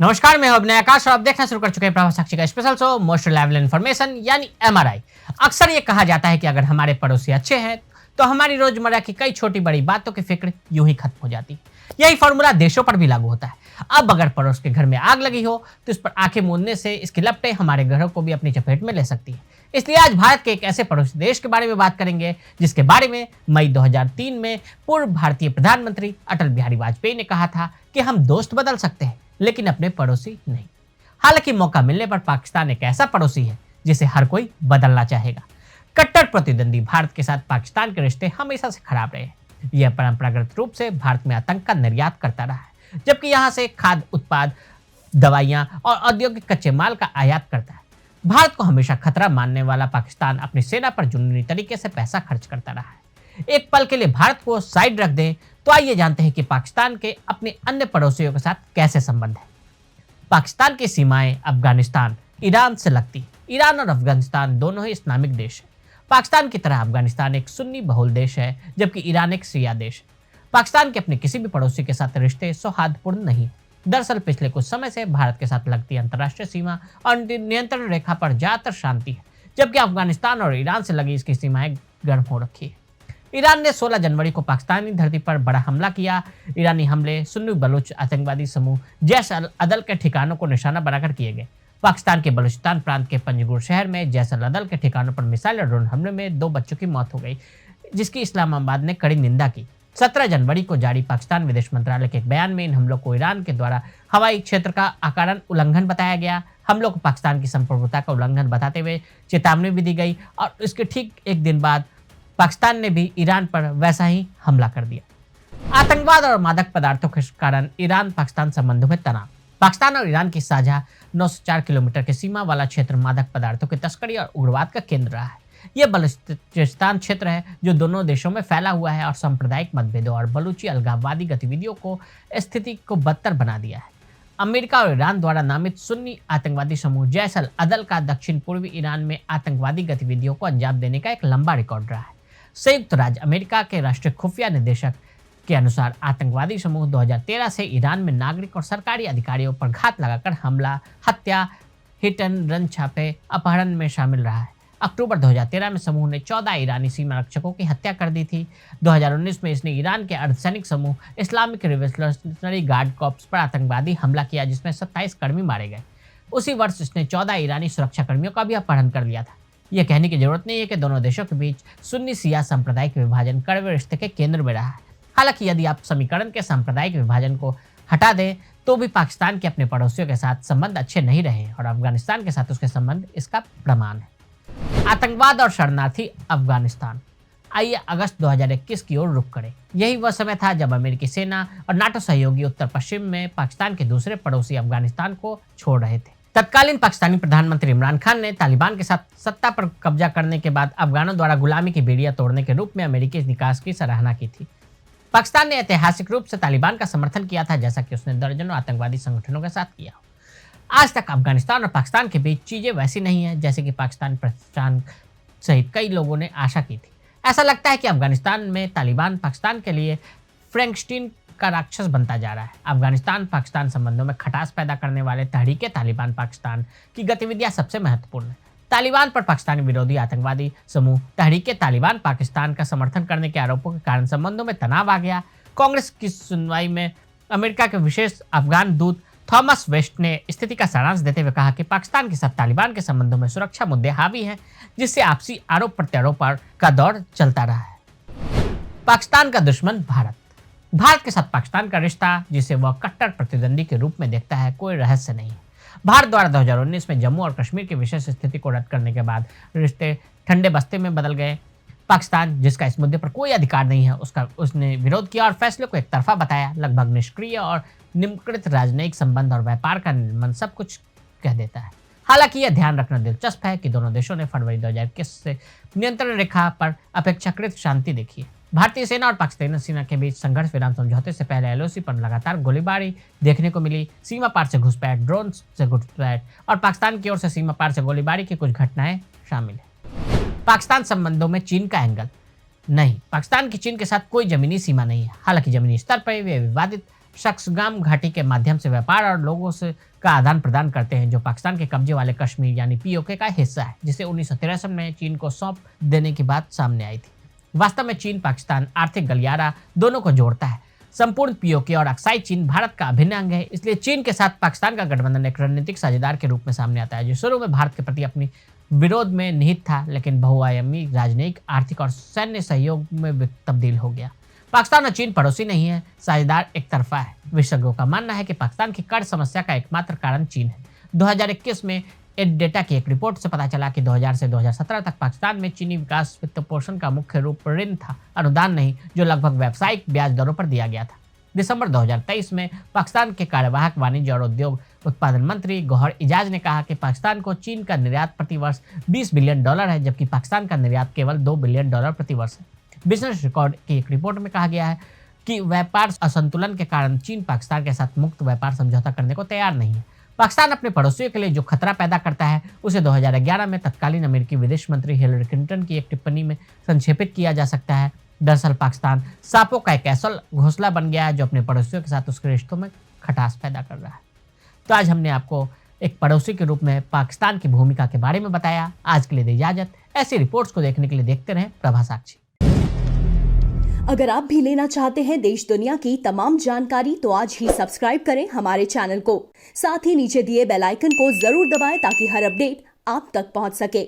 नमस्कार, मैं हूं अभिनय आकाश और आप देखना शुरू कर चुके हैं प्रभाव साक्षी का special show most reliable information यानी एमआरआई। अक्सर ये कहा जाता है कि अगर हमारे पड़ोसी अच्छे हैं तो हमारी रोजमर्रा की कई छोटी बड़ी बातों की फिक्र यूं ही खत्म हो जाती है। यही फॉर्मूला देशों पर भी लागू होता है। अब अगर पड़ोस के घर में आग लगी हो तो इस पर आंखें मूंदने से इसकी लपटें हमारे घरों को भी अपनी चपेट में ले सकती है। इसलिए आज भारत के एक ऐसे पड़ोसी देश के बारे में बात करेंगे जिसके बारे में मई 2003 में पूर्व भारतीय प्रधानमंत्री अटल बिहारी वाजपेयी ने कहा था कि हम दोस्त बदल सकते हैं लेकिन अपने पड़ोसी नहीं। हालांकि मौका मिलने पर पाकिस्तान एक ऐसा पड़ोसी है जिसे हर कोई बदलना चाहेगा। कट्टर प्रतिद्वंदी भारत के साथ पाकिस्तान के रिश्ते हमेशा से खराब रहे हैं। यह परंपरागत रूप से भारत में आतंक का निर्यात करता रहा है, जबकि यहाँ से खाद्य उत्पाद, दवाइयाँ और औद्योगिक कच्चे माल का आयात करता है। भारत को हमेशा खतरा मानने वाला पाकिस्तान अपनी सेना पर जुनूनी तरीके से पैसा खर्च करता रहा है। एक पल के लिए भारत को साइड रख दें तो आइए जानते हैं कि पाकिस्तान के अपने अन्य पड़ोसियों के साथ कैसे संबंध है। पाकिस्तान की सीमाएं अफगानिस्तान, ईरान से लगती हैं। ईरान और अफगानिस्तान दोनों ही इस्लामिक देश हैं। पाकिस्तान की तरह अफगानिस्तान एक सुन्नी बहुल देश है, जबकि ईरान एक शिया देश है। पाकिस्तान के अपने किसी भी पड़ोसी के साथ रिश्ते सौहार्दपूर्ण नहीं। दरअसल पिछले कुछ समय से भारत के साथ लगती अंतर्राष्ट्रीय सीमा और नियंत्रण रेखा पर ज्यादातर शांति है, जबकि अफगानिस्तान और ईरान से लगी इसकी सीमाएं गर्म हो रखी है। ईरान ने 16 जनवरी को पाकिस्तानी धरती पर बड़ा हमला किया। ईरानी हमले सुन्नी बलूच आतंकवादी समूह जैश अल अदल के ठिकानों को निशाना बनाकर किए गए। पाकिस्तान के बलूचिस्तान प्रांत के पंजगुर शहर में जैश अल अदल के ठिकानों पर मिसाइल और ड्रोन हमले में 2 बच्चों की मौत हो गई, जिसकी इस्लामाबाद ने कड़ी निंदा की। 17 जनवरी को जारी पाकिस्तान विदेश मंत्रालय के एक बयान में इन हमलों को ईरान के द्वारा हवाई क्षेत्र का आकारण उल्लंघन बताया गया। हमलों को पाकिस्तान की संप्रभुता का उल्लंघन बताते हुए चेतावनी भी दी गई और इसके ठीक एक दिन बाद पाकिस्तान ने भी ईरान पर वैसा ही हमला कर दिया। आतंकवाद और मादक पदार्थों के कारण ईरान पाकिस्तान संबंधों में तनाव। पाकिस्तान और ईरान की साझा 904 किलोमीटर की सीमा वाला क्षेत्र मादक पदार्थों की तस्करी और उग्रवाद का केंद्र रहा है। यह बलूचिस्तान क्षेत्र है जो दोनों देशों में फैला हुआ है और सांप्रदायिक मतभेदों और बलूची अलगाववादी गतिविधियों को स्थिति को बदतर बना दिया है। अमेरिका और ईरान द्वारा नामित सुन्नी आतंकवादी समूह जैश अल अदल का दक्षिण पूर्वी ईरान में आतंकवादी गतिविधियों को अंजाम देने का एक लंबा रिकॉर्ड रहा है। संयुक्त राज्य अमेरिका के राष्ट्रीय खुफिया निदेशक के अनुसार आतंकवादी समूह 2013 से ईरान में नागरिक और सरकारी अधिकारियों पर घात लगाकर हमला, हत्या, हिट एंड रन छापे, अपहरण में शामिल रहा है। अक्टूबर 2013 में समूह ने 14 ईरानी सीमा रक्षकों की हत्या कर दी थी। 2019 में इसने ईरान के अर्धसैनिक समूह इस्लामिक रिवोल्यूशनरी गार्ड कॉर्प्स पर आतंकवादी हमला किया, जिसमें 27 कर्मी मारे गए। उसी वर्ष इसने 14 ईरानी सुरक्षा कर्मियों का भी अपहरण कर लिया था। यह कहने की जरूरत नहीं है कि दोनों देशों के बीच सुन्नी शिया सांप्रदायिक विभाजन कड़वे रिश्ते के केंद्र में रहा है। हालांकि यदि आप समीकरण के सांप्रदायिक विभाजन को हटा दें तो भी पाकिस्तान के अपने पड़ोसियों के साथ संबंध अच्छे नहीं रहे और अफगानिस्तान के साथ उसके संबंध इसका प्रमाण है। आतंकवाद और शरणार्थी अफगानिस्तान। आइए अगस्त 2021 की ओर रुख करें। यही वह समय था जब अमेरिकी सेना और नाटो सहयोगी उत्तर पश्चिम में पाकिस्तान के दूसरे पड़ोसी अफगानिस्तान को छोड़ रहे थे। तत्कालीन पाकिस्तानी प्रधानमंत्री इमरान खान ने तालिबान के साथ सत्ता पर कब्जा करने के बाद अफगानों द्वारा गुलामी की बेड़ियां तोड़ने के रूप में अमेरिकी निकास की सराहना की थी। पाकिस्तान ने ऐतिहासिक रूप से तालिबान का समर्थन किया था, जैसा कि उसने दर्जनों आतंकवादी संगठनों के साथ किया। आज तक अफगानिस्तान और पाकिस्तान के बीच चीजें वैसी नहीं है जैसे कि पाकिस्तान प्रशांत सहित कई लोगों ने आशा की थी। ऐसा लगता है कि अफगानिस्तान में तालिबान पाकिस्तान के लिए फ्रैंकस्टीन का राक्षस बनता जा रहा है। अफगानिस्तान पाकिस्तान संबंधों में खटास पैदा करने वाले तहरीके तालिबान पाकिस्तान की गतिविधियां सबसे महत्वपूर्ण है। तालिबान पर पाकिस्तानी विरोधी आतंकवादी समूह तहरीके तालिबान पाकिस्तान का समर्थन करने के आरोपों के कारण संबंधों में तनाव आ गया। कांग्रेस की सुनवाई में अमेरिका के विशेष अफगान दूत थॉमस वेस्ट ने स्थिति का सारांश देते हुए कहा कि पाकिस्तान के साथ तालिबान के संबंधों में सुरक्षा मुद्दे हावी हैं, जिससे आपसी आरोप प्रत्यारोप का दौर चलता रहा है। पाकिस्तान का दुश्मन भारत। भारत के साथ पाकिस्तान का रिश्ता, जिसे वह कट्टर प्रतिद्वंदी के रूप में देखता है, कोई रहस्य नहीं है। भारत द्वारा 2019 में जम्मू और कश्मीर की विशेष स्थिति को रद्द करने के बाद रिश्ते ठंडे बस्ते में बदल गए। पाकिस्तान, जिसका इस मुद्दे पर कोई अधिकार नहीं है, उसने विरोध किया और फैसले को एकतरफा बताया। लगभग निष्क्रिय और निम्नकृत राजनयिक संबंध और व्यापार का निर्माण सब कुछ कह देता है। हालांकि यह ध्यान रखना दिलचस्प है कि दोनों देशों ने फरवरी 2021 से नियंत्रण रेखा पर अपेक्षाकृत शांति देखी है। भारतीय सेना और पाकिस्तानी सेना के बीच संघर्ष विराम समझौते से पहले एलओसी पर लगातार गोलीबारी देखने को मिली। सीमा पार से घुसपैठ, ड्रोन से घुसपैठ और पाकिस्तान की ओर से सीमा पार से गोलीबारी की कुछ घटनाएं शामिल है। पाकिस्तान संबंधों में चीन का एंगल। नहीं, पाकिस्तान की चीन के साथ कोई जमीनी सीमा नहीं है। हालांकि जमीनी स्तर पर वे विवादित शक्सगाम घाटी के माध्यम से व्यापार और लोगों से का आदान प्रदान करते हैं, जो पाकिस्तान के कब्जे वाले कश्मीर यानी पीओके का हिस्सा है, जिसे 1963 में चीन को सौंप देने की बात सामने आई थी। वास्तव में चीन पाकिस्तान आर्थिक गलियारा दोनों को जोड़ता है। संपूर्ण पीओके और अक्साई चीन भारत का अभिन्न अंग है, इसलिए चीन के साथ पाकिस्तान का गठबंधन एक रणनीतिक साझेदार के रूप में सामने आता है, जो शुरू में भारत के प्रति अपनी विरोध में निहित था, लेकिन बहुआयामी राजनयिक, आर्थिक और सैन्य सहयोग में तब्दील हो गया। पाकिस्तान और चीन पड़ोसी नहीं है, साझेदार एक तरफा है। विशेषज्ञों का मानना है कि पाकिस्तान की कर्ज समस्या का एकमात्र कारण चीन है। 2021 में डेटा की एक रिपोर्ट से पता चला कि 2000 से 2017 तक पाकिस्तान में चीनी विकास वित्त पोषण का मुख्य रूप ऋण था, अनुदान नहीं, जो लगभग व्यावसायिक ब्याज दरों पर दिया गया था। दिसंबर 2023 में पाकिस्तान के कार्यवाहक वाणिज्य और उद्योग उत्पादन मंत्री गौहर इजाज ने कहा कि पाकिस्तान को चीन का निर्यात प्रति वर्ष $20 बिलियन है, जबकि पाकिस्तान का निर्यात केवल $2 बिलियन प्रति वर्ष है। बिजनेस रिकॉर्ड की एक रिपोर्ट में कहा गया है कि व्यापार असंतुलन के कारण चीन पाकिस्तान के साथ मुक्त व्यापार समझौता करने को तैयार नहीं है। पाकिस्तान अपने पड़ोसियों के लिए जो खतरा पैदा करता है, उसे 2011 में तत्कालीन अमेरिकी विदेश मंत्री हिलरी क्लिंटन की एक टिप्पणी में संक्षेपित किया जा सकता है। दरअसल पाकिस्तान सांपों का एक ऐसा घोंसला बन गया है जो अपने पड़ोसियों के साथ उसके रिश्तों में खटास पैदा कर रहा है। तो आज हमने आपको एक पड़ोसी के रूप में पाकिस्तान की भूमिका के बारे में बताया। आज के लिए दे इजाजत। ऐसी रिपोर्ट्स को देखने के लिए देखते रहें प्रभा साक्षी। अगर आप भी लेना चाहते हैं देश दुनिया की तमाम जानकारी, तो आज ही सब्सक्राइब करें हमारे चैनल को। साथ ही नीचे दिए बेल आइकन को जरूर दबाएं ताकि हर अपडेट आप तक पहुंच सके।